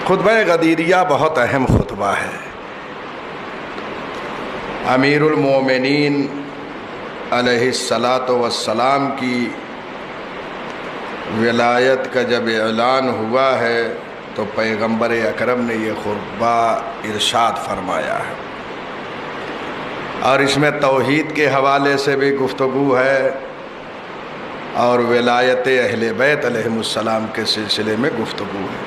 خطبہ غدیریہ بہت اہم خطبہ ہے۔ امیر المومنین علیہ الصلاۃ والسلام کی ولایت کا جب اعلان ہوا ہے تو پیغمبر اکرم نے یہ خطبہ ارشاد فرمایا ہے، اور اس میں توحید کے حوالے سے بھی گفتگو ہے اور ولایت اہل بیت علیہم السلام کے سلسلے میں گفتگو ہے۔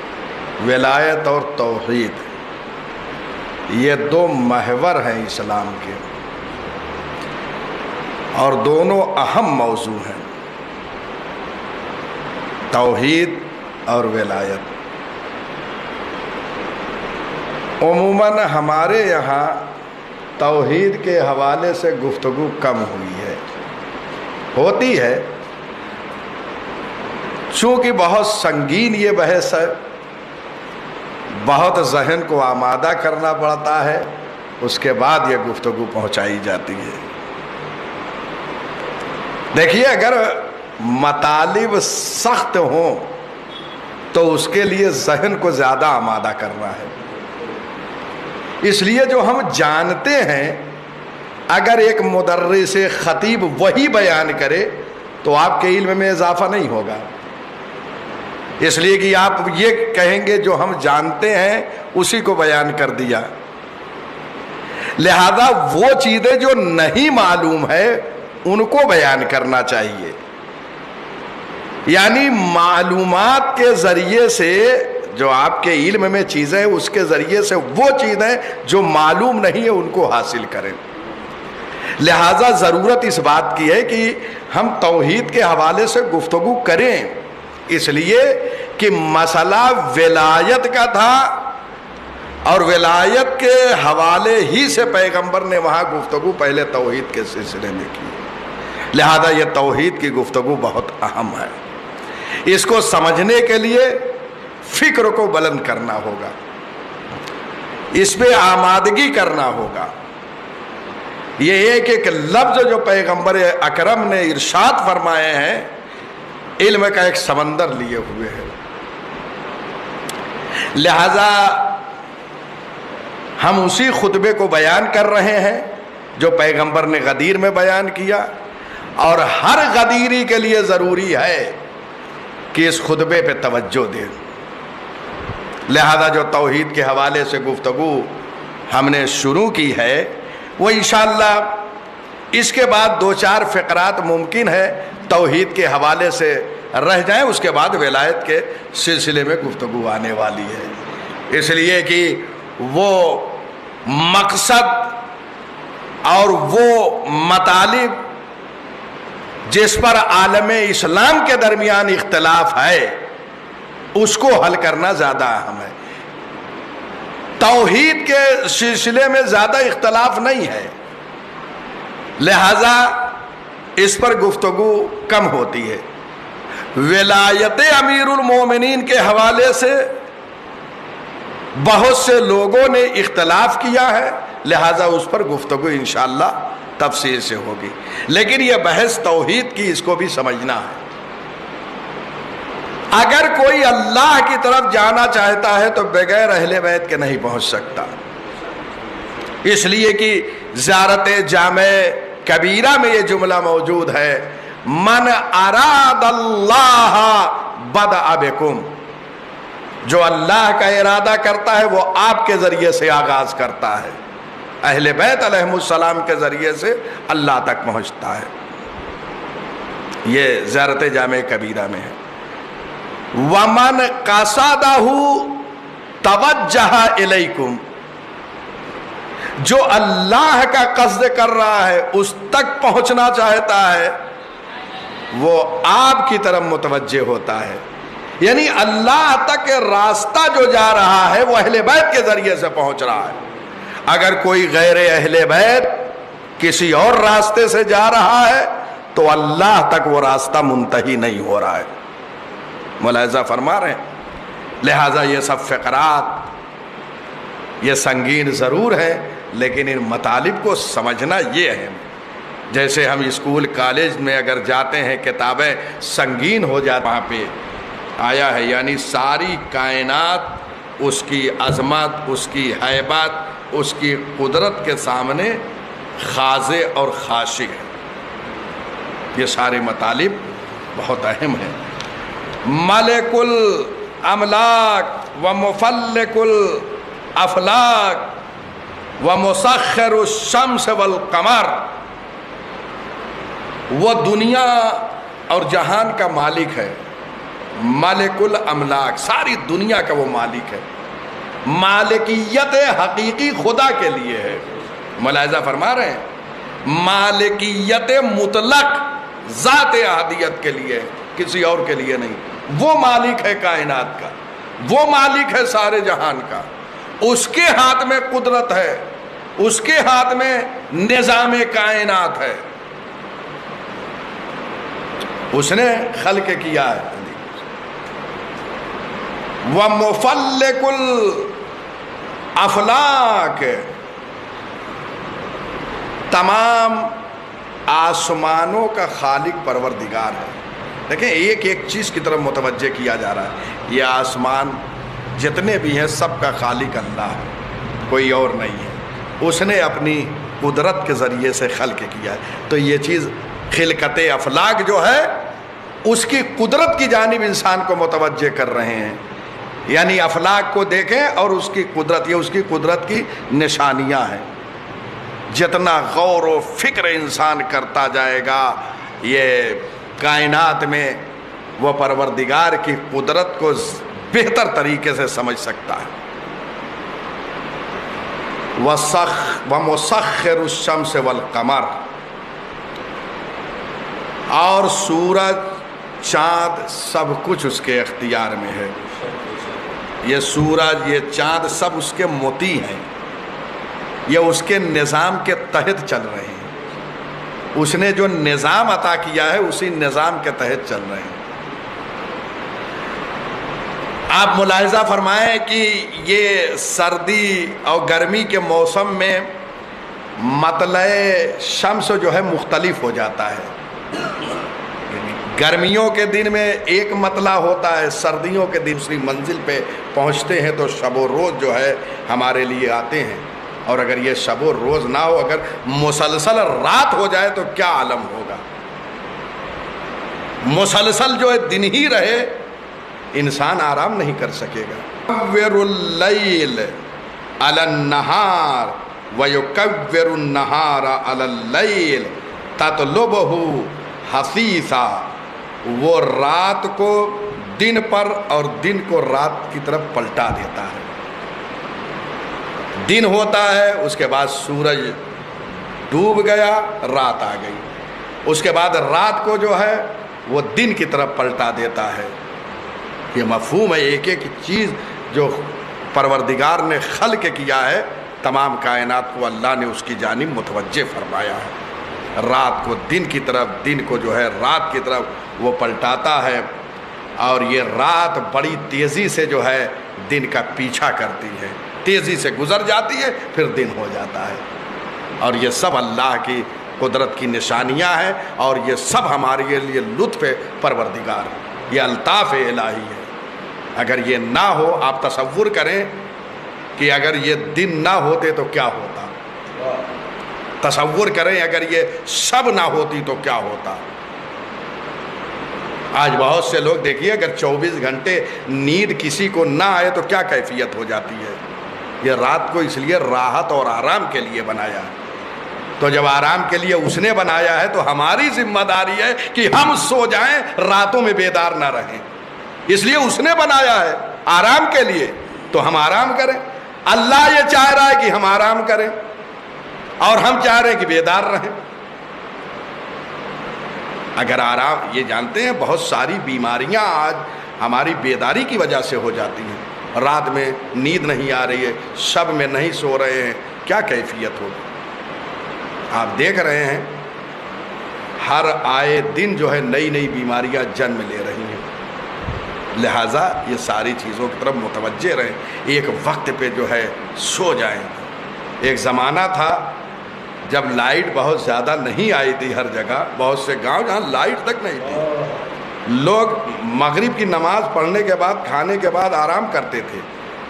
ولایت اور توحید یہ دو محور ہیں اسلام کے، اور دونوں اہم موضوع ہیں، توحید اور ولایت۔ عموماً ہمارے یہاں توحید کے حوالے سے گفتگو کم ہوئی ہے، ہوتی ہے چونکہ بہت سنگین یہ بحث ہے، بہت ذہن کو آمادہ کرنا پڑتا ہے، اس کے بعد یہ گفتگو پہنچائی جاتی ہے۔ دیکھیے، اگر مطالب سخت ہوں تو اس کے لیے ذہن کو زیادہ آمادہ کرنا ہے، اس لیے جو ہم جانتے ہیں اگر ایک مدرس خطیب وہی بیان کرے تو آپ کے علم میں اضافہ نہیں ہوگا، اس لیے کہ آپ یہ کہیں گے جو ہم جانتے ہیں اسی کو بیان کر دیا۔ لہذا وہ چیزیں جو نہیں معلوم ہے ان کو بیان کرنا چاہیے، یعنی معلومات کے ذریعے سے جو آپ کے علم میں چیزیں اس کے ذریعے سے وہ چیزیں جو معلوم نہیں ہے ان کو حاصل کریں۔ لہذا ضرورت اس بات کی ہے کہ ہم توحید کے حوالے سے گفتگو کریں، اس لیے کہ مسئلہ ولایت کا تھا اور ولایت کے حوالے ہی سے پیغمبر نے وہاں گفتگو پہلے توحید کے سلسلے میں کی، لہذا یہ توحید کی گفتگو بہت اہم ہے۔ اس کو سمجھنے کے لیے فکر کو بلند کرنا ہوگا، اس پہ آمادگی کرنا ہوگا۔ یہ ایک ایک لفظ جو پیغمبر اکرم نے ارشاد فرمائے ہیں علم کا ایک سمندر لیے ہوئے ہیں، لہذا ہم اسی خطبے کو بیان کر رہے ہیں جو پیغمبر نے غدیر میں بیان کیا، اور ہر غدیری کے لیے ضروری ہے کہ اس خطبے پہ توجہ دیں۔ لہذا جو توحید کے حوالے سے گفتگو ہم نے شروع کی ہے وہ انشاءاللہ اس کے بعد دو چار فقرات ممکن ہے توحید کے حوالے سے رہ جائیں، اس کے بعد ولایت کے سلسلے میں گفتگو آنے والی ہے، اس لیے کہ وہ مقصد اور وہ مطالب جس پر عالم اسلام کے درمیان اختلاف ہے اس کو حل کرنا زیادہ اہم ہے۔ توحید کے سلسلے میں زیادہ اختلاف نہیں ہے، لہذا اس پر گفتگو کم ہوتی ہے۔ ولایت امیر المومنین کے حوالے سے بہت سے لوگوں نے اختلاف کیا ہے، لہذا اس پر گفتگو انشاءاللہ تفصیل سے ہوگی، لیکن یہ بحث توحید کی اس کو بھی سمجھنا ہے۔ اگر کوئی اللہ کی طرف جانا چاہتا ہے تو بغیر اہل بیت کے نہیں پہنچ سکتا، اس لیے کہ زیارت جامع کبیرہ میں یہ جملہ موجود ہے، من اراد اللہ بدأ بکم، جو اللہ کا ارادہ کرتا ہے وہ آپ کے ذریعے سے آغاز کرتا ہے، اہل بیت علیہم السلام کے ذریعے سے اللہ تک پہنچتا ہے۔ یہ زیارت جامع کبیرہ میں ہے۔ وَمَنْ قَصَدَهُ تَوَجَّهَ إِلَيْكُمْ، جو اللہ کا قصد کر رہا ہے اس تک پہنچنا چاہتا ہے وہ آپ کی طرف متوجہ ہوتا ہے، یعنی اللہ تک راستہ جو جا رہا ہے وہ اہل بیت کے ذریعے سے پہنچ رہا ہے۔ اگر کوئی غیر اہل بیت کسی اور راستے سے جا رہا ہے تو اللہ تک وہ راستہ منتہی نہیں ہو رہا ہے، ملاحظہ فرما رہے ہیں۔ لہٰذا یہ سب فقرات یہ سنگین ضرور ہیں، لیکن ان مطالب کو سمجھنا یہ اہم ہے۔ جیسے ہم اسکول کالج میں اگر جاتے ہیں کتابیں سنگین ہو جاتی، وہاں پہ آیا ہے یعنی ساری کائنات اس کی عظمت، اس کی ہیبت، اس کی قدرت کے سامنے خاضع اور خاشع ہے۔ یہ سارے مطالب بہت اہم ہیں۔ ملک الاملاک و مفلک الافلاک و مسخر الشمس والقمر، وہ دنیا اور جہان کا مالک ہے۔ ملک الاملاک، ساری دنیا کا وہ مالک ہے۔ مالکیت حقیقی خدا کے لیے ہے، ملاحظہ فرما رہے ہیں، مالکیت مطلق ذات احدیت کے لیے ہے، کسی اور کے لیے نہیں۔ وہ مالک ہے کائنات کا، وہ مالک ہے سارے جہان کا، اس کے ہاتھ میں قدرت ہے، اس کے ہاتھ میں نظام کائنات ہے، اس نے خلق کیا ہے۔ وَمُفَلِّقُ الْأَفْلَاقِ، تمام آسمانوں کا خالق پروردگار ہے۔ دیکھیں ایک ایک چیز کی طرف متوجہ کیا جا رہا ہے، یہ آسمان جتنے بھی ہیں سب کا خالق اللہ ہے، کوئی اور نہیں ہے، اس نے اپنی قدرت کے ذریعے سے خلق کیا ہے۔ تو یہ چیز خلقت افلاک جو ہے اس کی قدرت کی جانب انسان کو متوجہ کر رہے ہیں، یعنی افلاک کو دیکھیں اور اس کی قدرت، یہ اس کی قدرت کی نشانیاں ہیں۔ جتنا غور و فکر انسان کرتا جائے گا یہ کائنات میں وہ پروردگار کی قدرت کو بہتر طریقے سے سمجھ سکتا ہے۔ وَمُسَخِّرُ الشَّمْسِ وَالْقَمَرِ، اور سورج چاند سب کچھ اس کے اختیار میں ہے۔ یہ سورج، یہ چاند سب اس کے مطیع ہیں، یہ اس کے نظام کے تحت چل رہے ہیں، اس نے جو نظام عطا کیا ہے اسی نظام کے تحت چل رہے ہیں۔ آپ ملاحظہ فرمائیں کہ یہ سردی اور گرمی کے موسم میں مطلع شمس جو ہے مختلف ہو جاتا ہے۔ گرمیوں کے دن میں ایک مطلع ہوتا ہے، سردیوں کے دن دوسری منزل پہ پہنچتے ہیں تو شب و روز جو ہے ہمارے لیے آتے ہیں، اور اگر یہ شب و روز نہ ہو، اگر مسلسل رات ہو جائے تو کیا عالم ہوگا۔ مسلسل جو ہے دن ہی رہے انسان آرام نہیں کر سکے گا۔ یکور اللیل علی النہار ویکور النہار علی اللیل تطلبہ حثیثا، وہ رات کو دن پر اور دن کو رات کی طرف پلٹا دیتا ہے۔ دن ہوتا ہے، اس کے بعد سورج ڈوب گیا، رات آ گئی، اس کے بعد رات کو جو ہے وہ دن کی طرف پلٹا دیتا ہے۔ یہ مفہوم ہے، ایک ایک چیز جو پروردگار نے خلق کیا ہے تمام کائنات کو اللہ نے اس کی جانب متوجہ فرمایا ہے۔ رات کو دن کی طرف، دن کو جو ہے رات کی طرف وہ پلٹاتا ہے، اور یہ رات بڑی تیزی سے جو ہے دن کا پیچھا کرتی ہے، تیزی سے گزر جاتی ہے، پھر دن ہو جاتا ہے۔ اور یہ سب اللہ کی قدرت کی نشانیاں ہیں، اور یہ سب ہمارے لیے لطف پروردگار، یہ الطاف الہی ہے۔ اگر یہ نہ ہو، آپ تصور کریں کہ اگر یہ دن نہ ہوتے تو کیا ہوتا، تصور کریں اگر یہ شب نہ ہوتی تو کیا ہوتا۔ آج بہت سے لوگ دیکھیے اگر 24 گھنٹے نیند کسی کو نہ آئے تو کیا کیفیت ہو جاتی ہے۔ یہ رات کو اس لیے راحت اور آرام کے لیے بنایا ہے، تو جب آرام کے لیے اس نے بنایا ہے تو ہماری ذمہ داری ہے کہ ہم سو جائیں، راتوں میں بیدار نہ رہیں۔ اس لیے اس نے بنایا ہے آرام کے لیے، تو ہم آرام کریں۔ اللہ یہ چاہ رہا ہے کہ ہم آرام کریں، اور ہم چاہ رہے ہیں کہ بیدار رہیں۔ اگر آرام، یہ جانتے ہیں بہت ساری بیماریاں آج ہماری بیداری کی وجہ سے ہو جاتی ہیں، رات میں نیند نہیں آ رہی ہے، شب میں نہیں سو رہے ہیں، کیا کیفیت ہوگی۔ آپ دیکھ رہے ہیں ہر آئے دن جو ہے نئی نئی بیماریاں جنم لے رہی ہیں، لہٰذا یہ ساری چیزوں کی طرف متوجہ رہیں، ایک وقت پہ جو ہے سو جائیں۔ ایک زمانہ تھا جب لائٹ بہت زیادہ نہیں آئی تھی ہر جگہ، بہت سے گاؤں جہاں لائٹ تک نہیں تھی، لوگ مغرب کی نماز پڑھنے کے بعد، کھانے کے بعد آرام کرتے تھے،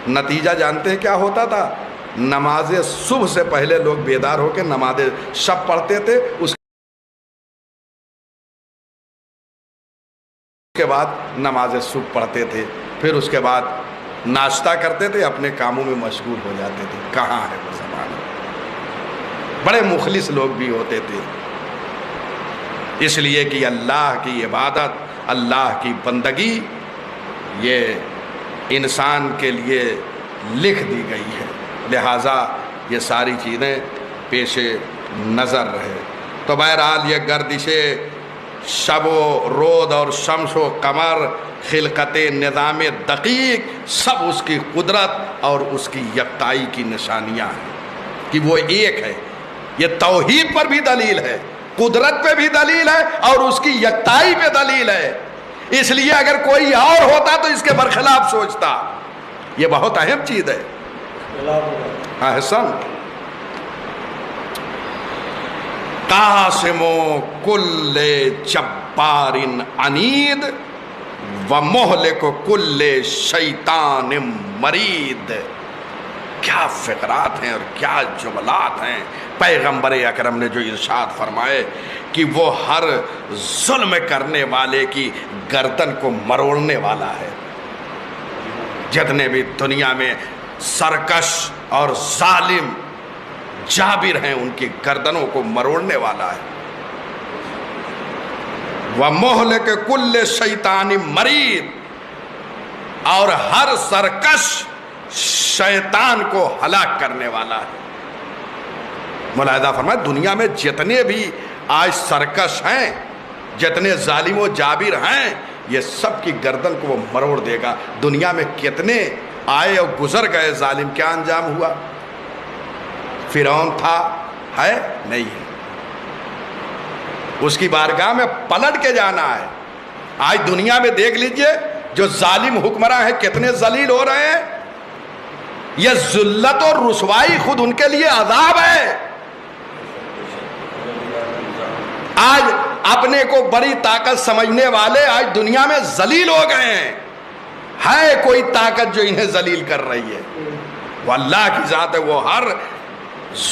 نتیجہ جانتے ہیں کیا ہوتا تھا؟ نماز صبح سے پہلے لوگ بیدار ہو کے نماز شب پڑھتے تھے، اس کے بعد نماز صبح پڑھتے تھے، پھر اس کے بعد ناشتہ کرتے تھے، اپنے کاموں میں مشغول ہو جاتے تھے۔ کہاں ہے وہ زمانہ؟ بڑے مخلص لوگ بھی ہوتے تھے، اس لیے کہ اللہ کی عبادت، اللہ کی بندگی یہ انسان کے لیے لکھ دی گئی ہے، لہٰذا یہ ساری چیزیں پیش نظر رہے۔ تو بہرحال یہ گردش شب و روز اور شمس و قمر، خلقت نظام دقیق، سب اس کی قدرت اور اس کی یکتائی کی نشانیاں ہیں کہ وہ ایک ہے۔ یہ توحید پر بھی دلیل ہے، قدرت پہ بھی دلیل ہے، اور اس کی یکتائی پہ دلیل ہے۔ اس لیے اگر کوئی اور ہوتا تو اس کے برخلاف سوچتا۔ یہ بہت اہم چیز ہے۔ احسن قاسم کل جبار عنید و مہلک کل شیطان مرید۔ کیا فقرات ہیں اور کیا جملات ہیں۔ پیغمبر اکرم نے جو ارشاد فرمائے کہ وہ ہر ظلم کرنے والے کی گردن کو مروڑنے والا ہے۔ جتنے بھی دنیا میں سرکش اور ظالم جابر ہیں ان کی گردنوں کو مروڑنے والا ہے۔ وَمُهْلِكُ كُلِّ شَيْطَانٍ مَرِيدٍ، اور ہر سرکش شیطان کو ہلاک کرنے والا ہے۔ ملاحظہ فرمائے دنیا میں جتنے بھی آج سرکش ہیں، جتنے ظالم و جابر ہیں، یہ سب کی گردن کو وہ مروڑ دے گا۔ دنیا میں کتنے آئے اور گزر گئے ظالم، کیا انجام ہوا؟ فرعون تھا، ہے نہیں ہے، اس کی بارگاہ میں پلٹ کے جانا ہے۔ آج دنیا میں دیکھ لیجئے جو ظالم حکمراں ہیں کتنے ذلیل ہو رہے ہیں۔ یہ ذلت اور رسوائی خود ان کے لیے عذاب ہے۔ آج اپنے کو بڑی طاقت سمجھنے والے آج دنیا میں ذلیل ہو گئے ہیں۔ ہے کوئی طاقت جو انہیں ذلیل کر رہی ہے؟ وہ اللہ کی ذات ہے، وہ ہر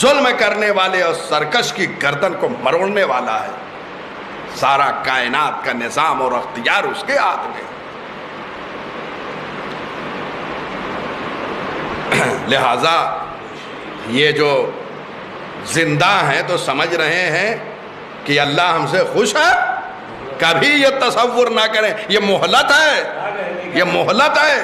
ظلم کرنے والے اور سرکش کی گردن کو مروڑنے والا ہے۔ سارا کائنات کا نظام اور اختیار اس کے ہاتھ میں۔ لہذا یہ جو زندہ ہیں تو سمجھ رہے ہیں کہ اللہ ہم سے خوش ہے، کبھی یہ تصور نہ کریں، یہ مہلت ہے، یہ مہلت ہے۔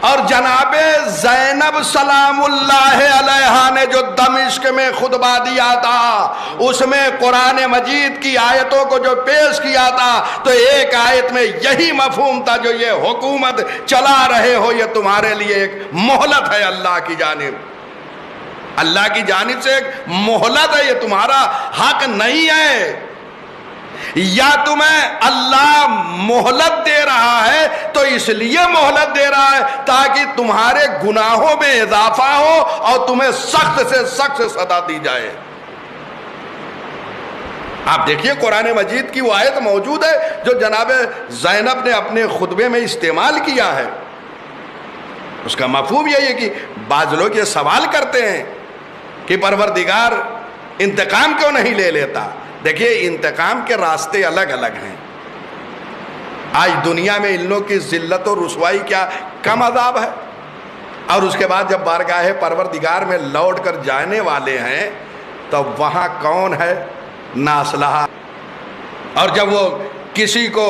اور جناب زینب سلام اللہ علیہا نے جو دمشق میں خطبہ دیا تھا، اس میں قرآن مجید کی آیتوں کو جو پیش کیا تھا، تو ایک آیت میں یہی مفہوم تھا، جو یہ حکومت چلا رہے ہو یہ تمہارے لیے ایک مہلت ہے اللہ کی جانب، اللہ کی جانب سے ایک مہلت ہے، یہ تمہارا حق نہیں ہے۔ یا تمہیں اللہ مہلت دے رہا ہے تو اس لیے مہلت دے رہا ہے تاکہ تمہارے گناہوں میں اضافہ ہو اور تمہیں سخت سے سخت سزا دی جائے۔ آپ دیکھیے قرآن مجید کی وہ آیت موجود ہے جو جناب زینب نے اپنے خطبے میں استعمال کیا ہے۔ اس کا مفہوم یہی ہے کہ بعض لوگ یہ سوال کرتے ہیں کہ پروردگار انتقام کیوں نہیں لے لیتا؟ دیکھیے انتقام کے راستے الگ الگ ہیں۔ آج دنیا میں ان لوگوں کی ذلت و رسوائی کیا کم عذاب ہے، اور اس کے بعد جب بارگاہ پروردگار میں لوٹ کر جانے والے ہیں تو وہاں کون ہے؟ ناسلحہ۔ اور جب وہ کسی کو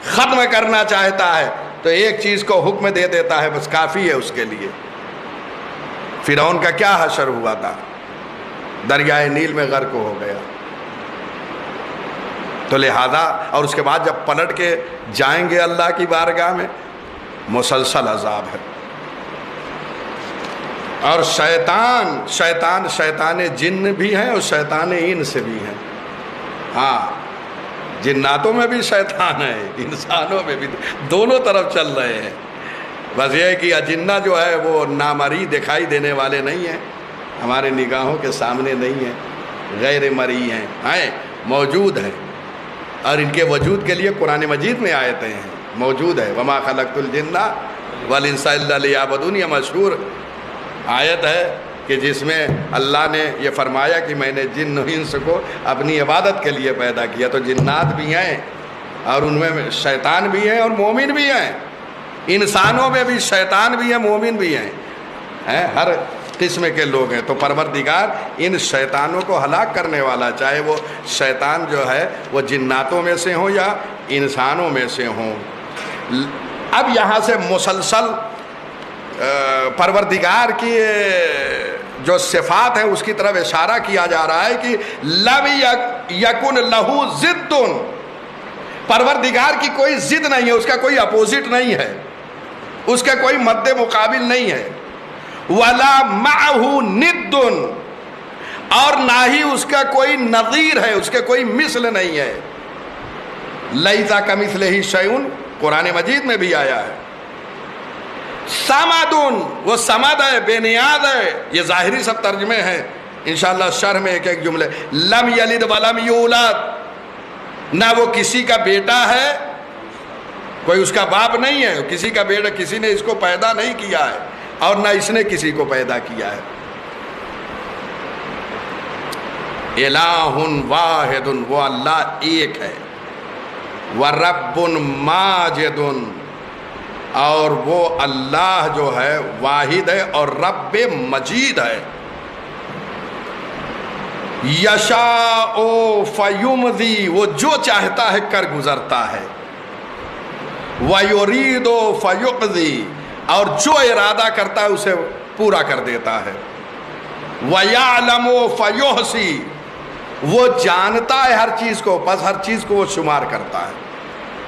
ختم کرنا چاہتا ہے تو ایک چیز کو حکم دے دیتا ہے، بس کافی ہے اس کے لیے۔ فرعون کا کیا حشر ہوا تھا؟ دریائے نیل میں غرق ہو گیا۔ تو لہذا اور اس کے بعد جب پلٹ کے جائیں گے اللہ کی بارگاہ میں، مسلسل عذاب ہے۔ اور شیطان جن بھی ہیں اور شیطان انس بھی ہیں۔ ہاں، جناتوں میں بھی شیطان ہے، انسانوں میں بھی، دونوں طرف چل رہے ہیں۔ بس یہ ہے کہ اجنہ جو ہے وہ نامری دکھائی دینے والے نہیں ہیں، ہمارے نگاہوں کے سامنے نہیں ہیں، غیر مری ہیں، موجود ہیں، اور ان کے وجود کے لیے قرآن مجید میں آیتیں ہیں، موجود ہے۔ وما خلقت الجن وَالْإِنسَ إِلَّا لِيَعْبُدُونِ، یہ مشہور آیت ہے کہ جس میں اللہ نے یہ فرمایا کہ میں نے جن و انس کو اپنی عبادت کے لیے پیدا کیا. تو جنات بھی ہیں اور ان میں شیطان بھی ہیں اور مومن بھی ہیں. انسانوں میں بھی شیطان بھی ہیں مومن بھی ہیں، ہر قسم کے لوگ ہیں. تو پروردگار ان شیطانوں کو ہلاک کرنے والا، چاہے وہ شیطان جو ہے وہ جناتوں میں سے ہوں یا انسانوں میں سے ہوں. اب یہاں سے مسلسل پروردگار کی جو صفات ہیں اس کی طرف اشارہ کیا جا رہا ہے کہ لم یکن لہو ضد، پروردگار کی کوئی ضد نہیں ہے، اس کا کوئی اپوزٹ نہیں ہے، اس کا کوئی مد مقابل نہیں ہے. ولا معہ ند، اور نہ ہی اس کا کوئی نظیر ہے، اس کے کوئی مثل نہیں ہے. لیس کمثلہ شیء قرآن مجید میں بھی آیا ہے. صمد، وہ صمد ہے، بے نیاز ہے. یہ ظاہری سب ترجمے ہیں، انشاءاللہ شرح میں ایک ایک جملے. لم یلد ولم یولد، نہ وہ کسی کا بیٹا ہے، کوئی اس کا باپ نہیں ہے، کسی کا بیٹا، کسی نے اس کو پیدا نہیں کیا ہے اور نہ اس نے کسی کو پیدا کیا ہے. الہ واحد، وہ اللہ ایک ہے. ورب ماجد، اور وہ اللہ جو ہے واحد ہے اور رب مجید ہے. یشاء فیمضی، وہ جو چاہتا ہے کر گزرتا ہے. ویرید فیقضی، اور جو ارادہ کرتا ہے اسے پورا کر دیتا ہے. ویعلم فیحصی، وہ جانتا ہے ہر چیز کو، بس ہر چیز کو وہ شمار کرتا ہے.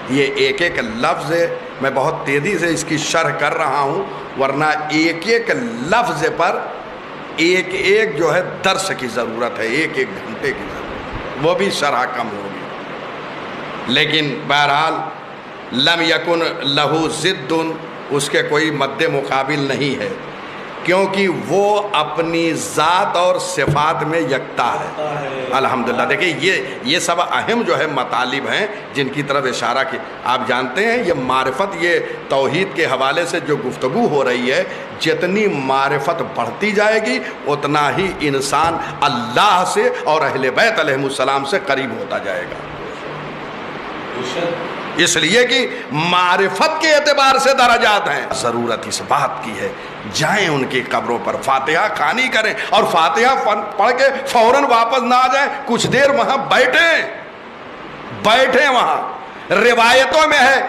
یہ ایک ایک لفظ ہے، میں بہت تیزی سے اس کی شرح کر رہا ہوں، ورنہ ایک ایک لفظ پر ایک ایک جو ہے درس کی ضرورت ہے، ایک ایک گھنٹے کی ضرورت، وہ بھی شرح کم ہوگی. لیکن بہرحال لم یکن لہو ضد، اس کے کوئی مد مقابل نہیں ہے، کیونکہ وہ اپنی ذات اور صفات میں یکتا ہے. الحمدللہ. دیکھیں یہ سب اہم جو ہے مطالب ہیں جن کی طرف اشارہ کی. آپ جانتے ہیں یہ معرفت، یہ توحید کے حوالے سے جو گفتگو ہو رہی ہے، جتنی معرفت بڑھتی جائے گی اتنا ہی انسان اللہ سے اور اہل بیت علیہ السلام سے قریب ہوتا جائے گا. اس لیے کہ معرفت کے اعتبار سے درجات ہیں. ضرورت اس بات کی ہے جائیں ان کی قبروں پر، فاتحہ خوانی کریں، اور فاتحہ پڑھ کے فوراً واپس نہ آ جائیں، کچھ دیر وہاں بیٹھیں وہاں. روایتوں میں ہے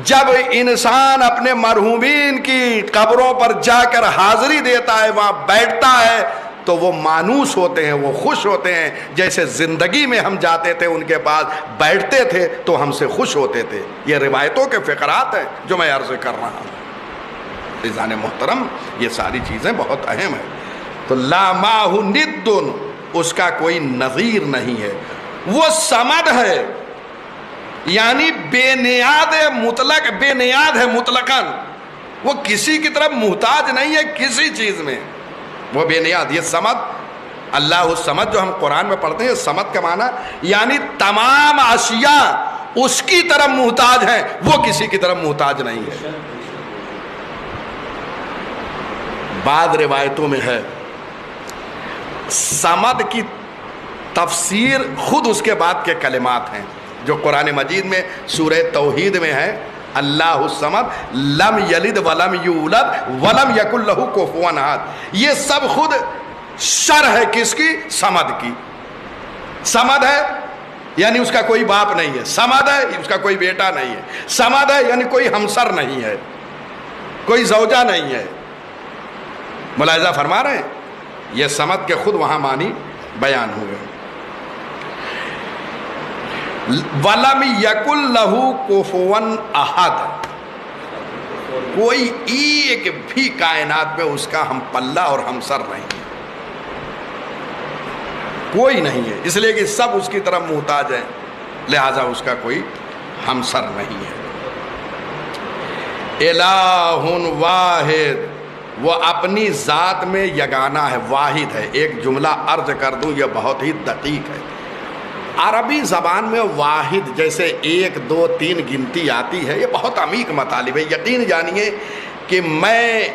جب انسان اپنے مرحومین کی قبروں پر جا کر حاضری دیتا ہے، وہاں بیٹھتا ہے، تو وہ مانوس ہوتے ہیں، وہ خوش ہوتے ہیں. جیسے زندگی میں ہم جاتے تھے ان کے پاس بیٹھتے تھے تو ہم سے خوش ہوتے تھے. یہ روایتوں کے فقرات ہیں جو میں عرض کر رہا ہوں. عزیزان محترم، یہ ساری چیزیں بہت اہم ہیں. تو لا معہ ند، اس کا کوئی نظیر نہیں ہے. وہ صمد ہے، یعنی بے نیاز مطلق، بے نیاز ہے مطلقاً. وہ کسی کی طرف محتاج نہیں ہے کسی چیز میں، وہ بے نیاز. یہ صمد، اللہ الصمد جو ہم قرآن میں پڑھتے ہیں، صمد کا معنی یعنی تمام اشیاء اس کی طرف محتاج ہیں، وہ کسی کی طرف محتاج نہیں ہے. بعض روایتوں میں ہے صمد کی تفسیر خود اس کے بعد کے کلمات ہیں جو قرآن مجید میں سورہ توحید میں ہے. اللہ الصمد لم یلد ولم یولد ولم یکن لہ کفوا احد. یہ سب خود شرح ہے کس کی؟ صمد کی. صمد ہے یعنی اس کا کوئی باپ نہیں ہے، صمد ہے اس کا کوئی بیٹا نہیں ہے، صمد ہے یعنی کوئی ہمسر نہیں ہے، کوئی زوجہ نہیں ہے. ملاحظہ فرما رہے ہیں؟ یہ صمد کے خود وہاں معنی بیان ہوئے. وَلَمْ يَكُنْ لَهُ كُفُوًا أَحَدٌ، کوئی ایک بھی کائنات میں اس کا ہم پلہ اور ہمسر نہیں ہے، کوئی نہیں ہے. اس لیے کہ سب اس کی طرف محتاج ہیں، لہذا اس کا کوئی ہمسر نہیں ہے. الہ واحد، وہ اپنی ذات میں یگانہ ہے، واحد ہے. ایک جملہ عرض کر دوں، یہ بہت ہی دقیق ہے. عربی زبان میں واحد جیسے 1 2 3 گنتی آتی ہے، یہ بہت عمیق مطالب ہے. یقین جانیے کہ میں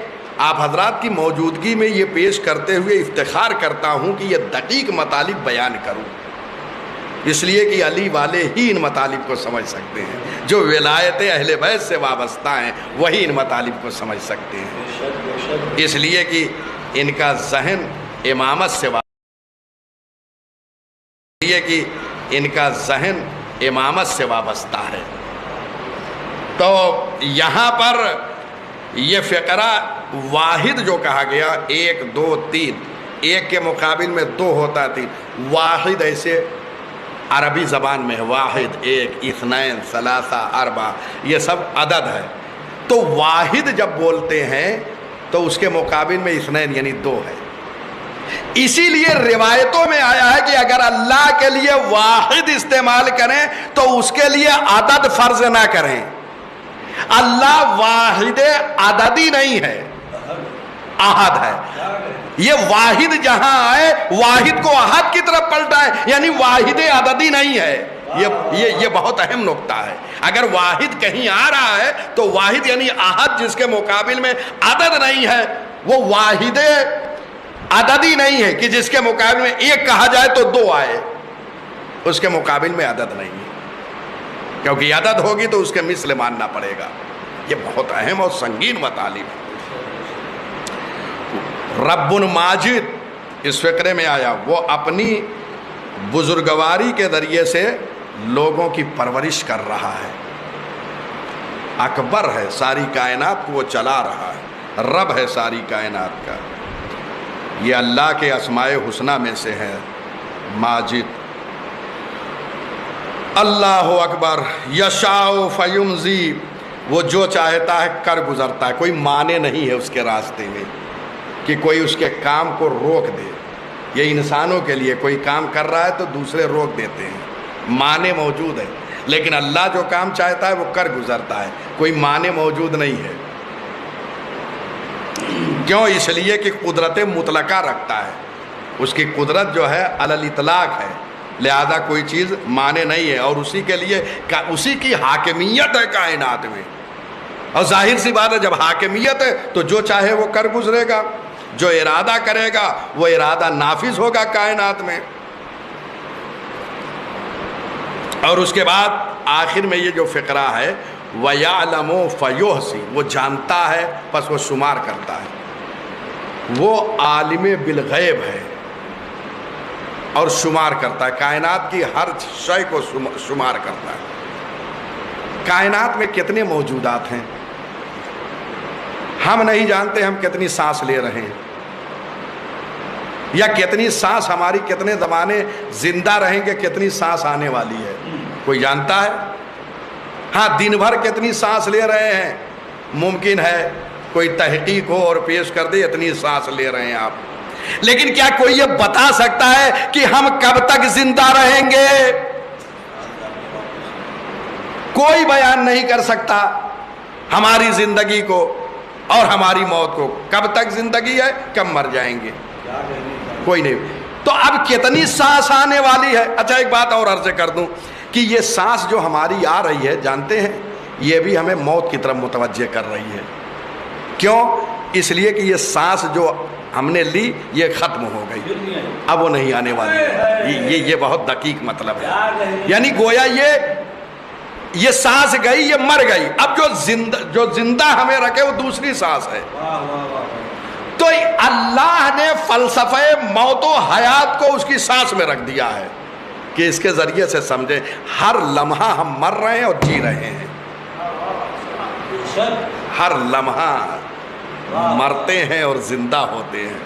آپ حضرات کی موجودگی میں یہ پیش کرتے ہوئے افتخار کرتا ہوں کہ یہ دقیق مطالب بیان کروں، اس لیے کہ علی والے ہی ان مطالب کو سمجھ سکتے ہیں. جو ولایت اہل بیت سے وابستہ ہیں وہی ان مطالب کو سمجھ سکتے ہیں، اس لیے کہ ان کا ذہن امامت سے وابستہ ہے. تو یہاں پر یہ فقرہ واحد جو کہا گیا 1 2 3، 1 کے مقابل میں 2 ہوتا ہے 3، واحد ایسے عربی زبان میں ہے، واحد 1 2 3 4 یہ سب عدد ہے. تو واحد جب بولتے ہیں تو اس کے مقابل میں 2 یعنی 2 ہے. اسی لیے روایتوں میں آیا ہے کہ اگر اللہ کے لیے واحد استعمال کریں تو اس کے لیے عدد فرض نہ کریں. اللہ واحد عددی نہیں ہے، احد ہے. یہ واحد جہاں آئے واحد کو احد کی طرف پلٹا ہے، یعنی واحد عددی نہیں ہے. یہ بہت اہم نقطہ ہے. اگر واحد کہیں آ رہا ہے تو واحد یعنی احد جس کے مقابل میں عدد نہیں ہے، وہ واحد عددی نہیں ہے کہ جس کے مقابل میں 1 کہا جائے تو 2 آئے، اس کے مقابل میں عدد نہیں ہے، کیونکہ عدد ہوگی تو اس کے مثل ماننا پڑے گا. یہ بہت اہم اور سنگین مطالب ہے. رب ماجد اس فقرے میں آیا، وہ اپنی بزرگواری کے ذریعے سے لوگوں کی پرورش کر رہا ہے. اکبر ہے، ساری کائنات کو وہ چلا رہا ہے، رب ہے ساری کائنات کا. یہ اللہ کے اسماء حسنہ میں سے ہے ماجد. اللہ اکبر. یشاء فیمضی، وہ جو چاہتا ہے کر گزرتا ہے، کوئی معنی نہیں ہے اس کے راستے میں کہ کوئی اس کے کام کو روک دے. یہ انسانوں کے لیے کوئی کام کر رہا ہے تو دوسرے روک دیتے ہیں، معنی موجود ہے. لیکن اللہ جو کام چاہتا ہے وہ کر گزرتا ہے، کوئی معنی موجود نہیں ہے. کیوں؟ اس لیے کہ قدرت مطلقہ رکھتا ہے، اس کی قدرت جو ہے علی الاطلاق ہے، لہذا کوئی چیز معنی نہیں ہے. اور اسی کے لیے اسی کی حاکمیت ہے کائنات میں. اور ظاہر سی بات ہے جب حاکمیت ہے تو جو چاہے وہ کر گزرے گا، جو ارادہ کرے گا وہ ارادہ نافذ ہوگا کائنات میں. اور اس کے بعد آخر میں یہ جو فقرہ ہے وَيَعْلَمُ فَيُحْصِي، وہ جانتا ہے پس وہ شمار کرتا ہے. وہ عالم بالغیب ہے اور شمار کرتا ہے، کائنات کی ہر شے کو شمار کرتا ہے. کائنات میں کتنے موجودات ہیں ہم نہیں جانتے. ہم کتنی سانس لے رہے ہیں، یا کتنی سانس ہماری کتنے زمانے زندہ رہیں گے، کتنی سانس آنے والی ہے، کوئی جانتا ہے؟ ہاں، دن بھر کتنی سانس لے رہے ہیں ممکن ہے کوئی تحقیق ہو اور پیش کر دے اتنی سانس لے رہے ہیں آپ. لیکن کیا کوئی یہ بتا سکتا ہے کہ ہم کب تک زندہ رہیں گے؟ کوئی بیان نہیں کر سکتا ہماری زندگی کو اور ہماری موت کو. کب تک زندگی ہے، کب مر جائیں گے، کوئی نہیں. تو اب کتنی سانس آنے والی ہے. اچھا ایک بات اور عرض کر دوں کہ یہ سانس جو ہماری آ رہی ہے، جانتے ہیں یہ بھی ہمیں موت کی طرف متوجہ کر رہی ہے. کیوں؟ اس لیے کہ یہ سانس جو ہم نے لی یہ ختم ہو گئی، اب وہ نہیں آنے والی ہے. یہ بہت دقیق مطلب ہے. یعنی گویا یہ سانس گئی، یہ مر گئی، اب جو زندہ ہمیں رکھے وہ دوسری سانس ہے. تو اللہ نے فلسفہ موت و حیات کو اس کی سانس میں رکھ دیا ہے کہ اس کے ذریعے سے سمجھیں ہر لمحہ ہم مر رہے ہیں اور جی رہے ہیں. ہر لمحہ مرتے ہیں اور زندہ ہوتے ہیں.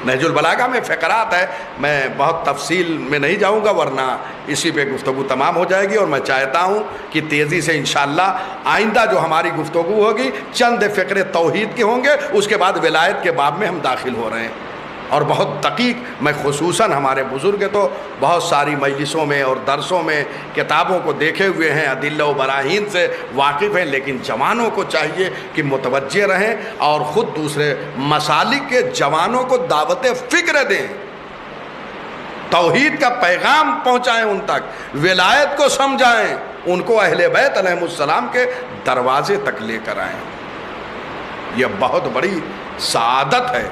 نہج البلاغہ میں فقرات ہے، میں بہت تفصیل میں نہیں جاؤں گا ورنہ اسی پہ گفتگو تمام ہو جائے گی. اور میں چاہتا ہوں کہ تیزی سے انشاءاللہ آئندہ جو ہماری گفتگو ہوگی چند فقرے توحید کے ہوں گے، اس کے بعد ولایت کے باب میں ہم داخل ہو رہے ہیں. اور بہت دقیق، میں خصوصاً ہمارے بزرگ تو بہت ساری مجلسوں میں اور درسوں میں کتابوں کو دیکھے ہوئے ہیں، ادلہ و براہین سے واقف ہیں، لیکن جوانوں کو چاہیے کہ متوجہ رہیں اور خود دوسرے مسالک کے جوانوں کو دعوت فکر دیں. توحید کا پیغام پہنچائیں ان تک، ولایت کو سمجھائیں، ان کو اہل بیت علیہ السلام کے دروازے تک لے کر آئیں۔ یہ بہت بڑی سعادت ہے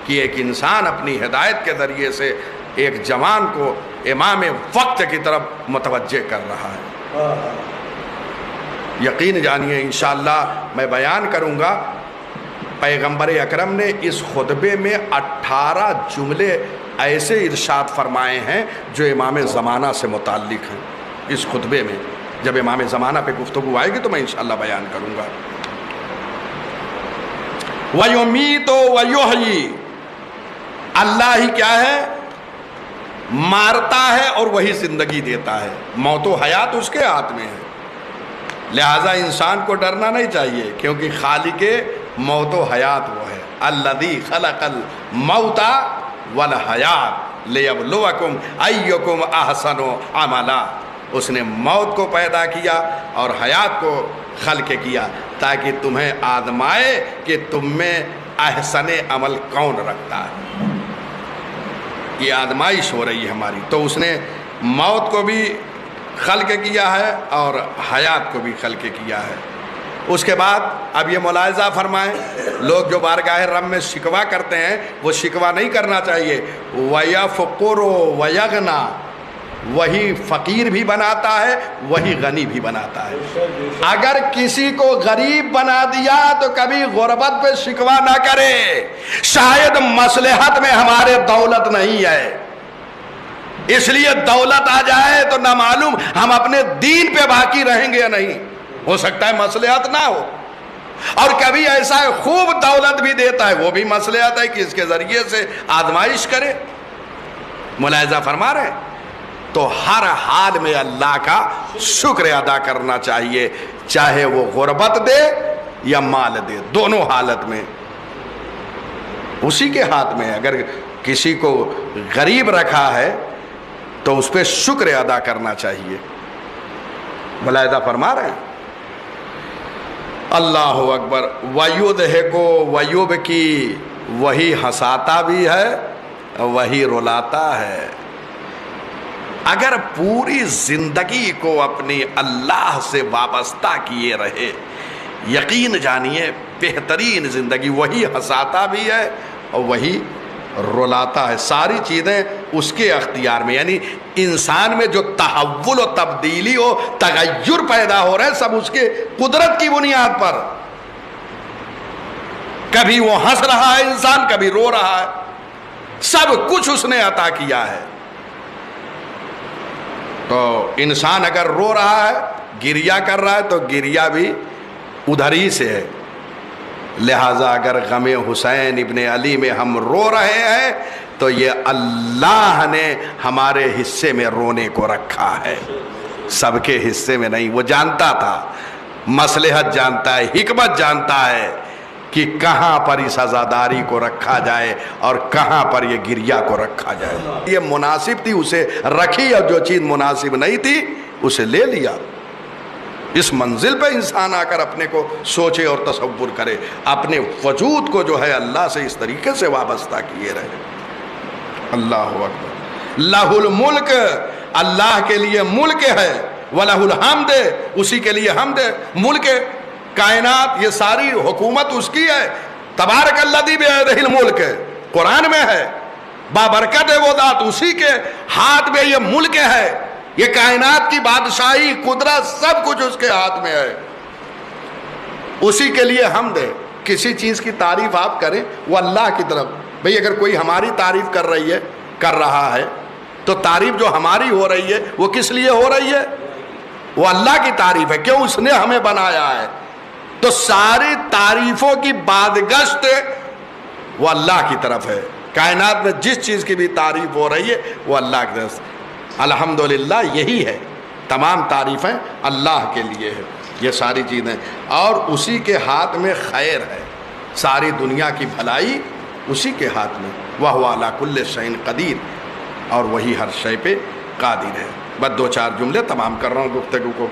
کہ ایک انسان اپنی ہدایت کے ذریعے سے ایک جوان کو امام وقت کی طرف متوجہ کر رہا ہے۔ یقین جانیے انشاءاللہ میں بیان کروں گا، پیغمبر اکرم نے اس خطبے میں 18 جملے ایسے ارشاد فرمائے ہیں جو امام زمانہ سے متعلق ہیں۔ اس خطبے میں جب امام زمانہ پہ گفتگو آئے گی تو میں انشاءاللہ بیان کروں گا۔ وَيُمِيتُ وَيُحْيِي، اللہ ہی کیا ہے؟ مارتا ہے اور وہی زندگی دیتا ہے، موت و حیات اس کے ہاتھ میں ہے۔ لہٰذا انسان کو ڈرنا نہیں چاہیے، کیونکہ خالق موت و حیات وہ ہے۔ الذی خلق الموت والحیات لیبلوکم ایکم احسن عملا، اس نے موت کو پیدا کیا اور حیات کو خلق کیا تاکہ تمہیں آزمائے کہ تم میں احسن عمل کون رکھتا ہے۔ یہ آزمائش ہو رہی ہے ہماری، تو اس نے موت کو بھی خلق کیا ہے اور حیات کو بھی خلق کیا ہے۔ اس کے بعد اب یہ ملاحظہ فرمائیں، لوگ جو بارگاہ رب میں شکوہ کرتے ہیں وہ شکوہ نہیں کرنا چاہیے۔ وَيَفْقُرُ وَيَغْنَى، وہی فقیر بھی بناتا ہے وہی غنی بھی بناتا ہے۔ اگر کسی کو غریب بنا دیا تو کبھی غربت پہ شکوہ نہ کرے، شاید مصلحت میں ہمارے دولت نہیں ہے، اس لیے دولت آ جائے تو نہ معلوم ہم اپنے دین پہ باقی رہیں گے یا نہیں، ہو سکتا ہے مصلحت نہ ہو۔ اور کبھی ایسا ہے خوب دولت بھی دیتا ہے، وہ بھی مصلحت ہے کہ اس کے ذریعے سے آزمائش کرے۔ ملاحظہ فرما رہے ہیں، تو ہر حال میں اللہ کا شکر ادا کرنا چاہیے، چاہے وہ غربت دے یا مال دے، دونوں حالت میں اسی کے ہاتھ میں ہے۔ اگر کسی کو غریب رکھا ہے تو اس پہ شکر ادا کرنا چاہیے۔ ملاحظہ فرما رہے ہیں، اللہ اکبر۔ وَيُضْحِكُ وَيُبْكِي، وہی ہنساتا بھی ہے وہی رلاتا ہے۔ اگر پوری زندگی کو اپنی اللہ سے وابستہ کیے رہے، یقین جانیے بہترین زندگی، وہی ہنساتا بھی ہے اور وہی رلاتا ہے۔ ساری چیزیں اس کے اختیار میں، یعنی انسان میں جو تحول و تبدیلی و تغیر پیدا ہو رہے ہیں سب اس کے قدرت کی بنیاد پر۔ کبھی وہ ہنس رہا ہے انسان، کبھی رو رہا ہے، سب کچھ اس نے عطا کیا ہے۔ تو انسان اگر رو رہا ہے، گریا کر رہا ہے تو گریا بھی ادھر ہی سے ہے۔ لہٰذا اگر غم حسین ابن علی میں ہم رو رہے ہیں تو یہ اللہ نے ہمارے حصے میں رونے کو رکھا ہے، سب کے حصے میں نہیں۔ وہ جانتا تھا، مصلحت جانتا ہے، حکمت جانتا ہے کہ کہاں پر اس عزاداری کو رکھا جائے اور کہاں پر یہ گریا کو رکھا جائے۔ یہ مناسب تھی اسے رکھی، اور جو چیز مناسب نہیں تھی اسے لے لیا۔ اس منزل پہ انسان آ کر اپنے کو سوچے اور تصور کرے، اپنے وجود کو جو ہے اللہ سے اس طریقے سے وابستہ کیے رہے۔ اللہ اکبر۔ لہ الملک، اللہ کے لیے ملک ہے، وَلَهُ الْحَمْدُ، اسی کے لیے حمد ہے۔ ملک کائنات، یہ ساری حکومت اس کی ہے۔ تبارک الذی بیدہ الملک، قرآن میں ہے، بابرکت ہے وہ ذات، اسی کے ہاتھ میں یہ ملک ہے، یہ کائنات کی بادشاہی، قدرت، سب کچھ اس کے ہاتھ میں ہے، اسی کے لیے حمد ہے۔ کسی چیز کی تعریف آپ کریں وہ اللہ کی طرف، بھئی اگر کوئی ہماری تعریف کر رہا ہے تو تعریف جو ہماری ہو رہی ہے وہ کس لیے ہو رہی ہے؟ وہ اللہ کی تعریف ہے، کیوں؟ اس نے ہمیں بنایا ہے۔ تو ساری تعریفوں کی بادگشت وہ اللہ کی طرف ہے۔ کائنات میں جس چیز کی بھی تعریف ہو رہی ہے وہ اللہ کی طرف سے۔ الحمدللہ یہی ہے، تمام تعریفیں اللہ کے لیے ہے، یہ ساری چیزیں، اور اسی کے ہاتھ میں خیر ہے، ساری دنیا کی بھلائی اسی کے ہاتھ میں۔ وَهُوَ عَلَىٰ كُلِّ شَيْءٍ قَدِيرٌ، اور وہی ہر شے پہ قادر ہے۔ بس 2-4 جملے تمام کر رہا ہوں گفتگو کو۔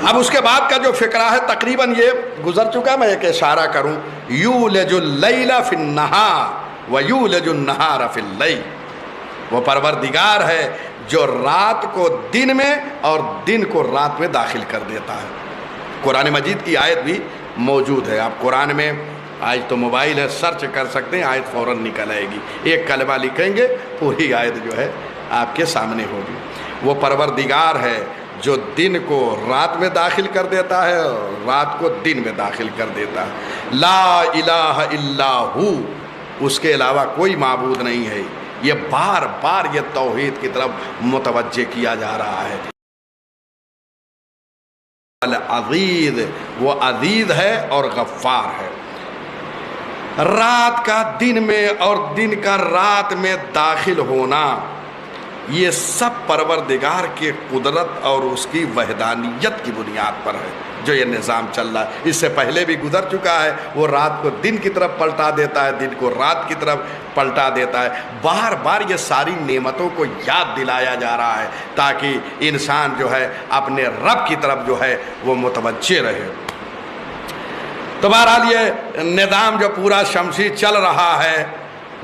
اب اس کے بعد کا جو فقرہ ہے تقریباً یہ گزر چکا، میں ایک اشارہ کروں۔ یولج اللیل فی النہار ویولج النہار فی اللیل، وہ پروردگار ہے جو رات کو دن میں اور دن کو رات میں داخل کر دیتا ہے۔ قرآن مجید کی آیت بھی موجود ہے، آپ قرآن میں آج تو موبائل ہے سرچ کر سکتے ہیں، آیت فوراً نکل آئے گی، ایک کلمہ لکھیں گے پوری آیت جو ہے آپ کے سامنے ہوگی۔ وہ پروردگار ہے جو دن کو رات میں داخل کر دیتا ہے اور رات کو دن میں داخل کر دیتا ہے۔ لا الہ الا ہو، اس کے علاوہ کوئی معبود نہیں ہے۔ یہ بار بار یہ توحید کی طرف متوجہ کیا جا رہا ہے۔ العزیز، وہ عزیز ہے اور غفار ہے۔ رات کا دن میں اور دن کا رات میں داخل ہونا، یہ سب پروردگار کے قدرت اور اس کی وحدانیت کی بنیاد پر ہے جو یہ نظام چل رہا ہے۔ اس سے پہلے بھی گزر چکا ہے، وہ رات کو دن کی طرف پلٹا دیتا ہے، دن کو رات کی طرف پلٹا دیتا ہے۔ بار بار یہ ساری نعمتوں کو یاد دلایا جا رہا ہے تاکہ انسان جو ہے اپنے رب کی طرف جو ہے وہ متوجہ رہے۔ تو بہرحال یہ نظام جو پورا شمسی چل رہا ہے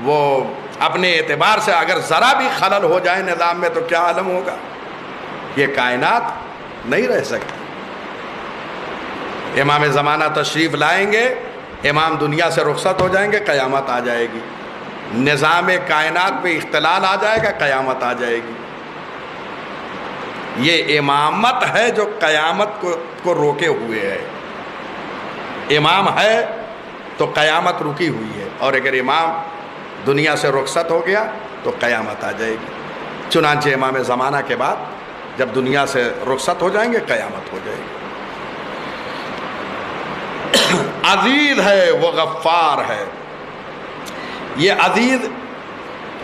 وہ اپنے اعتبار سے اگر ذرا بھی خلل ہو جائے نظام میں تو کیا عالم ہوگا؟ یہ کائنات نہیں رہ سکتی۔ امام زمانہ تشریف لائیں گے، امام دنیا سے رخصت ہو جائیں گے، قیامت آ جائے گی۔ نظام کائنات پہ اختلال آ جائے گا، قیامت آ جائے گی۔ یہ امامت ہے جو قیامت کو روکے ہوئے ہے۔ امام ہے تو قیامت رکی ہوئی ہے، اور اگر امام دنیا سے رخصت ہو گیا تو قیامت آ جائے گی۔ چنانچہ امام زمانہ کے بعد جب دنیا سے رخصت ہو جائیں گے قیامت ہو جائے گی۔ عزیز ہے، وہ غفار ہے۔ یہ عزیز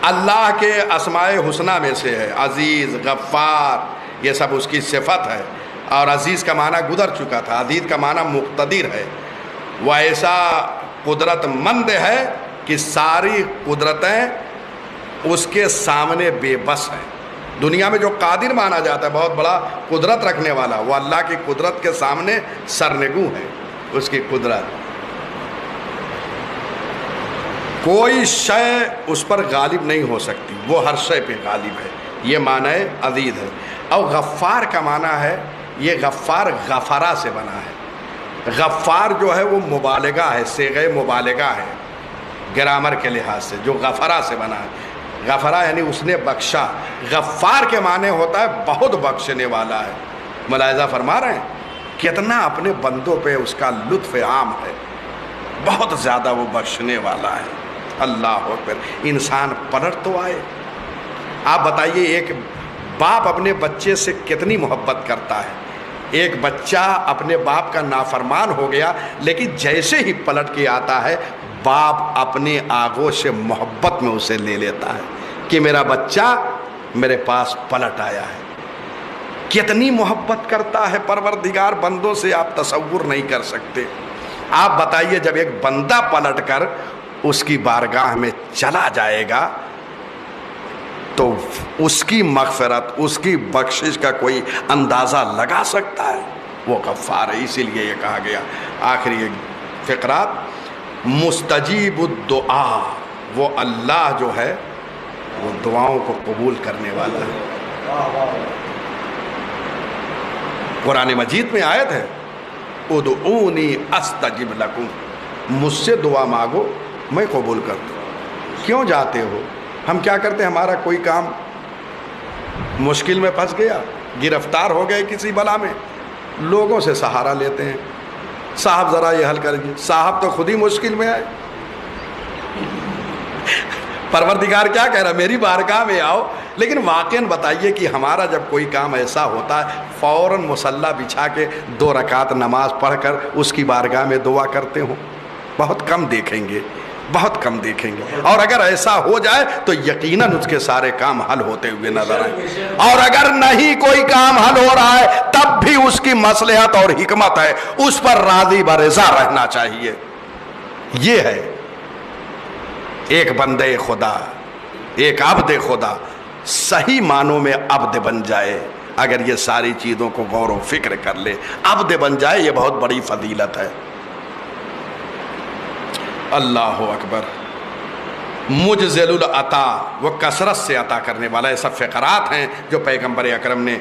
اللہ کے اسماء حسنہ میں سے ہے۔ عزیز، غفار، یہ سب اس کی صفت ہے۔ اور عزیز کا معنی گزر چکا تھا، عزیز کا معنی مقتدر ہے۔ وہ ایسا قدرت مند ہے کہ ساری قدرتیں اس کے سامنے بے بس ہیں۔ دنیا میں جو قادر مانا جاتا ہے، بہت بڑا قدرت رکھنے والا، وہ اللہ کی قدرت کے سامنے سرنگوں ہے۔ اس کی قدرت، کوئی شے اس پر غالب نہیں ہو سکتی، وہ ہر شے پہ غالب ہے۔ یہ معنی عزیز ہے۔ اور غفار کا معنی ہے، یہ غفار غفرہ سے بنا ہے۔ غفار جو ہے وہ مبالغہ ہے، صیغہ مبالغہ ہے گرامر کے لحاظ سے، جو غفرہ سے بنا ہے۔ غفرہ یعنی اس نے بخشا۔ غفار کے معنی ہوتا ہے بہت بخشنے والا ہے۔ ملاحظہ فرما رہے ہیں کتنا اپنے بندوں پہ اس کا لطف عام ہے، بہت زیادہ وہ بخشنے والا ہے۔ اللہ اکبر۔ انسان پلٹ تو آئے۔ آپ بتائیے ایک باپ اپنے بچے سے کتنی محبت کرتا ہے۔ ایک بچہ اپنے باپ کا نافرمان ہو گیا، لیکن جیسے ہی پلٹ کے آتا ہے باپ اپنے آغوش سے محبت میں اسے لے لیتا ہے کہ میرا بچہ میرے پاس پلٹ آیا ہے۔ کتنی محبت کرتا ہے پروردگار بندوں سے، آپ تصور نہیں کر سکتے۔ آپ بتائیے جب ایک بندہ پلٹ کر اس کی بارگاہ میں چلا جائے گا تو اس کی مغفرت، اس کی بخشش کا کوئی اندازہ لگا سکتا ہے؟ وہ غفار ہے۔ اسی لیے یہ کہا گیا آخری فقرات، مستجیب الدعا، وہ اللہ جو ہے وہ دعاؤں کو قبول کرنے والا ہے۔ قرآن مجید میں آیت ہے، ادعونی استجب لکم، مجھ سے دعا مانگو میں قبول کرتا ہوں۔ کیوں جاتے ہو؟ ہم کیا کرتے ہیں، ہمارا کوئی کام مشکل میں پھنس گیا، گرفتار ہو گئے کسی بلا میں، لوگوں سے سہارا لیتے ہیں، صاحب ذرا یہ حل کریے، صاحب تو خود ہی مشکل میں آئے۔ پروردگار کیا کہہ رہا، میری بارگاہ میں آؤ۔ لیکن واقعاً بتائیے کہ ہمارا جب کوئی کام ایسا ہوتا ہے فوراً مصلی بچھا کے 2 رکعت نماز پڑھ کر اس کی بارگاہ میں دعا کرتے ہوں؟ بہت کم دیکھیں گے، بہت کم دیکھیں گے۔ اور اگر ایسا ہو جائے تو یقیناً اس کے سارے کام حل ہوتے ہوئے نظر آئیں۔ اور اگر نہیں کوئی کام حل ہو رہا ہے تب بھی اس کی مصلحت اور حکمت ہے، اس پر راضی برضا رہنا چاہیے۔ یہ ہے ایک بندے خدا، ایک عبد خدا صحیح معنوں میں عبد بن جائے، اگر یہ ساری چیزوں کو غور و فکر کر لے، عبد بن جائے، یہ بہت بڑی فضیلت ہے۔ اللہ اکبر۔ مجزل العطا، وہ کثرت سے عطا کرنے والا. یہ سب فقرات ہیں جو پیغمبر اکرم نے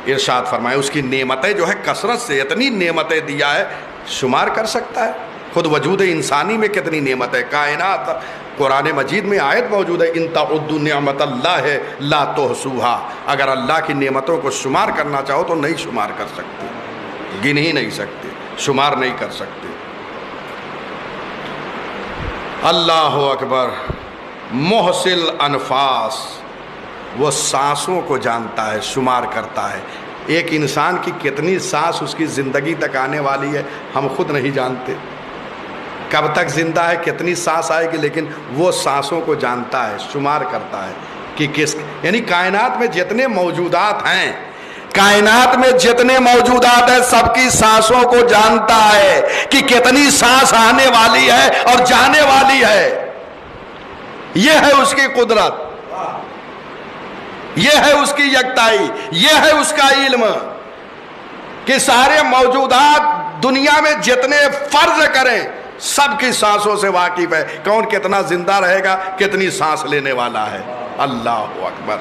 ارشاد فرمائے. اس کی نعمتیں جو ہے کثرت سے اتنی نعمتیں دیا ہے، شمار کر سکتا ہے؟ خود وجود انسانی میں کتنی نعمت ہے. کائنات، قرآن مجید میں آیت موجود ہے ان تعدوا نعمت اللہ لا تحصوها. اگر اللہ کی نعمتوں کو شمار کرنا چاہو تو نہیں شمار کر سکتے، گن ہی نہیں سکتے، شمار نہیں کر سکتے. اللہ اکبر. محصل انفاس، وہ سانسوں کو جانتا ہے، شمار کرتا ہے. ایک انسان کی کتنی سانس اس کی زندگی تک آنے والی ہے ہم خود نہیں جانتے. کب تک زندہ ہے، کتنی سانس آئے گی، لیکن وہ سانسوں کو جانتا ہے، شمار کرتا ہے کہ کس، یعنی کائنات میں جتنے موجودات ہیں، کائنات میں جتنے موجودات ہیں سب کی سانسوں کو جانتا ہے کہ کتنی سانس آنے والی ہے اور جانے والی ہے. یہ ہے اس کی قدرت، یہ ہے اس کی یکتائی، یہ ہے اس کا علم کہ سارے موجودات دنیا میں جتنے فرض کریں سب کی سانسوں سے واقف ہے. کون کتنا زندہ رہے گا، کتنی سانس لینے والا ہے. اللہ اکبر.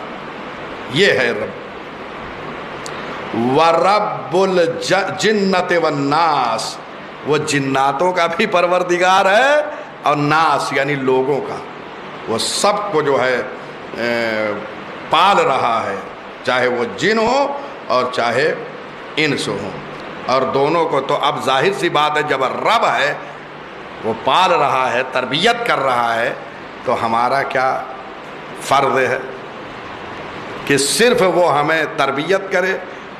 یہ ہے رب. وَرَبُّ الْجِنَّةِ وَالنَّاسِ، وہ جناتوں کا بھی پروردگار ہے اور ناس یعنی لوگوں کا. وہ سب کو جو ہے پال رہا ہے، چاہے وہ جن ہو اور چاہے انس ہو. اور دونوں کو تو اب ظاہر سی بات ہے جب رب ہے وہ پال رہا ہے، تربیت کر رہا ہے، تو ہمارا کیا فرض ہے کہ صرف وہ ہمیں تربیت کرے،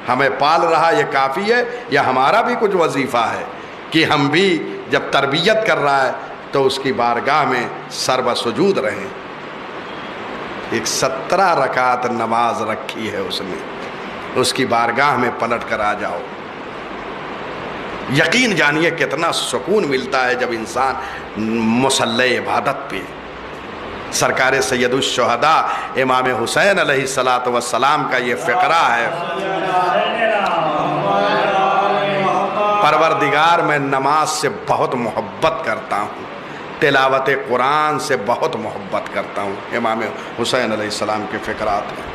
ہمیں پال رہا یہ کافی ہے، یا ہمارا بھی کچھ وظیفہ ہے کہ ہم بھی جب تربیت کر رہا ہے تو اس کی بارگاہ میں سر و سجود رہیں. ایک 17 رکعت نماز رکھی ہے اس نے، اس کی بارگاہ میں پلٹ کر آ جاؤ. یقین جانیے کتنا سکون ملتا ہے جب انسان مصلی عبادت پہ. سرکار سید الشہداء امام حسین علیہ السلام کا یہ فقرہ ہے، پروردگار میں نماز سے بہت محبت کرتا ہوں، تلاوت قرآن سے بہت محبت کرتا ہوں. امام حسین علیہ السلام کے فقرات ہیں.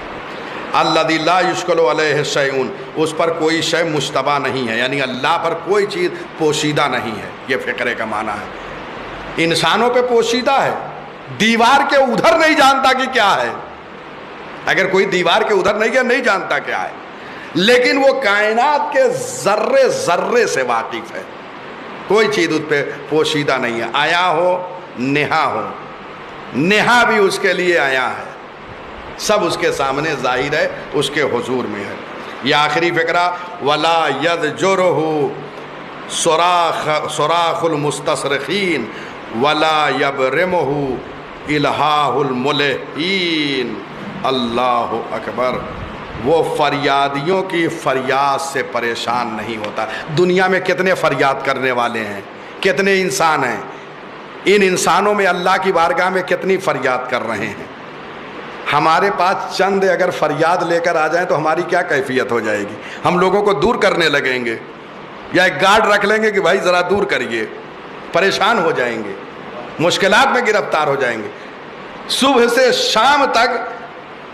الذی لا یشکل علیہ شیء، اس پر کوئی شے مشتبہ نہیں ہے، یعنی اللہ پر کوئی چیز پوشیدہ نہیں ہے. یہ فقرے کا معنی ہے. انسانوں پہ پوشیدہ ہے، دیوار کے ادھر نہیں جانتا کہ کیا ہے. اگر کوئی دیوار کے ادھر نہیں گیا نہیں جانتا کیا ہے، لیکن وہ کائنات کے ذرے ذرے سے واقف ہے. کوئی چیز اس پہ پوشیدہ نہیں ہے. آیا ہو نہا ہو، نہا بھی اس کے لیے آیا ہے، سب اس کے سامنے ظاہر ہے، اس کے حضور میں ہے. یہ آخری فقرہ ولا یذجرہ صراخ المستصرخین ولا یبرمہ الہاہ الملحین. اللہ اکبر. وہ فریادیوں کی فریاد سے پریشان نہیں ہوتا. دنیا میں کتنے فریاد کرنے والے ہیں، کتنے انسان ہیں، ان انسانوں میں اللہ کی بارگاہ میں کتنی فریاد کر رہے ہیں. ہمارے پاس چند اگر فریاد لے کر آ جائیں تو ہماری کیا کیفیت ہو جائے گی. ہم لوگوں کو دور کرنے لگیں گے، یا ایک گارڈ رکھ لیں گے کہ بھائی ذرا دور کریے. پریشان ہو جائیں گے، مشکلات میں گرفتار ہو جائیں گے. صبح سے شام تک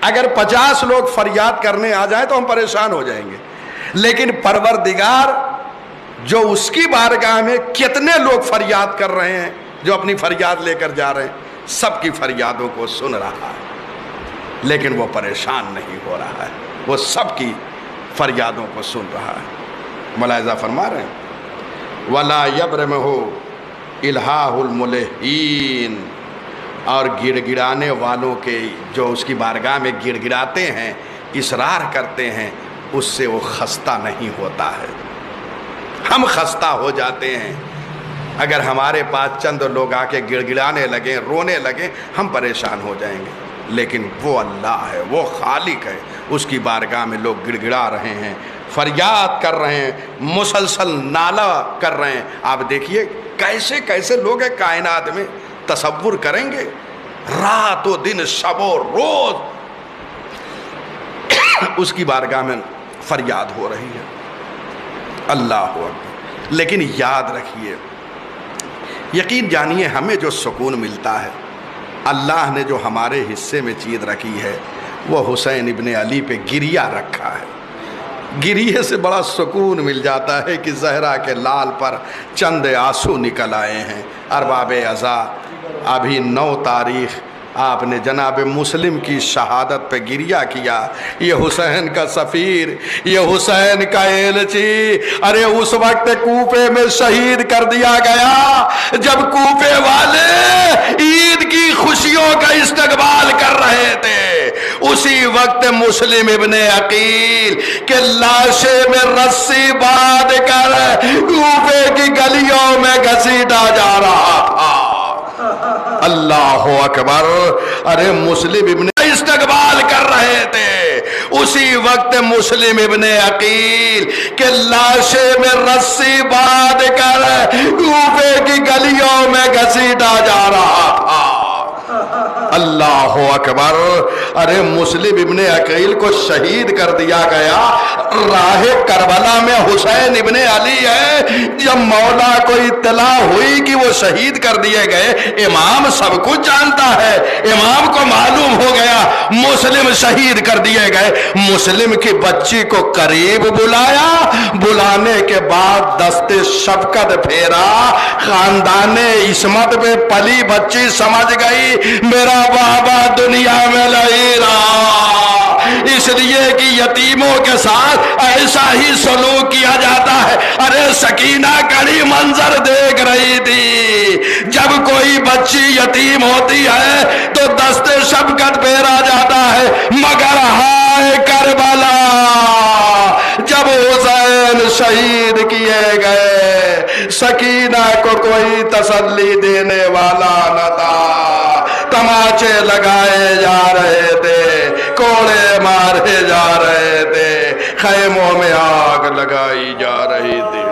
اگر 50 لوگ فریاد کرنے آ جائیں تو ہم پریشان ہو جائیں گے. لیکن پروردگار جو اس کی بارگاہ میں کتنے لوگ فریاد کر رہے ہیں، جو اپنی فریاد لے کر جا رہے ہیں، سب کی فریادوں کو سن رہا ہے، لیکن وہ پریشان نہیں ہو رہا ہے، وہ سب کی فریادوں کو سن رہا ہے. ملاحظہ فرما رہے ہیں وَلَا يَبْرَمُهُ إِلْحَاهُ الْمُلِحِينَ. اور گڑ گڑانے والوں کے جو اس کی بارگاہ میں گڑ گڑاتے ہیں، اصرار کرتے ہیں، اس سے وہ خستہ نہیں ہوتا ہے. ہم خستہ ہو جاتے ہیں اگر ہمارے پاس چند لوگ آ کے گڑ گڑانے لگیں، رونے لگیں، ہم پریشان ہو جائیں گے. لیکن وہ اللہ ہے، وہ خالق ہے، اس کی بارگاہ میں لوگ گڑ گڑا رہے ہیں، فریاد کر رہے ہیں، مسلسل نالہ کر رہے ہیں. آپ دیکھیے کیسے کیسے لوگ ہیں کائنات میں، تصور کریں گے رات و دن شب و روز اس کی بارگاہ میں فریاد ہو رہی ہے. اللہ اکبر. لیکن یاد رکھیے، یقین جانیے ہمیں جو سکون ملتا ہے اللہ نے جو ہمارے حصے میں چیز رکھی ہے وہ حسین ابن علی پہ گریہ رکھا ہے. گریے سے بڑا سکون مل جاتا ہے کہ زہرا کے لال پر چند آنسو نکل آئے ہیں. ارباب عزا، ابھی 9 تاریخ آپ نے جناب مسلم کی شہادت پہ گریہ کیا. یہ حسین کا سفیر، یہ حسین کا ایلچی، ارے اس وقت کوفے میں شہید کر دیا گیا جب کوفے والے عید کی خوشیوں کا استقبال کر رہے تھے. اسی وقت مسلم ابن عقیل کے لاشے میں رسی باندھ کر کوفے کی گلیوں میں گھسیٹا جا رہا تھا. اللہ اکبر. ارے مسلم ابن استقبال کر رہے تھے. اسی وقت مسلم ابن عقیل کے لاشے میں رسی باندھ کر کوفے کی گلیوں میں گھسیٹا جا رہا تھا. اللہ اکبر. ارے مسلم ابن عقیل کو شہید کر دیا گیا. راہ کربلا میں حسین ابن علی ہے. جب مولا کو اطلاع ہوئی کہ وہ شہید کر دیے گئے، امام سب کچھ جانتا ہے، امام کو معلوم ہو گیا مسلم شہید کر دیے گئے. مسلم کی بچی کو قریب بلایا، بلانے کے بعد دست شفقت پھیرا. خاندان عصمت پہ پلی بچی سمجھ گئی میرا بابا دنیا میں نہیں رہا، اس لیے کہ یتیموں کے ساتھ ایسا ہی سلوک کیا جاتا ہے. ارے سکینہ کڑی منظر دیکھ رہی تھی. جب کوئی بچی یتیم ہوتی ہے تو دست شفقت پھیرا جاتا ہے. مگر ہائے کربلا، جب حسین شہید کیے گئے سکینہ کو کوئی تسلی دینے والا نہ تھا. تماچے لگائے جا رہے تھے، کوڑے مارے جا رہے تھے، خیموں میں آگ لگائی جا رہی تھی.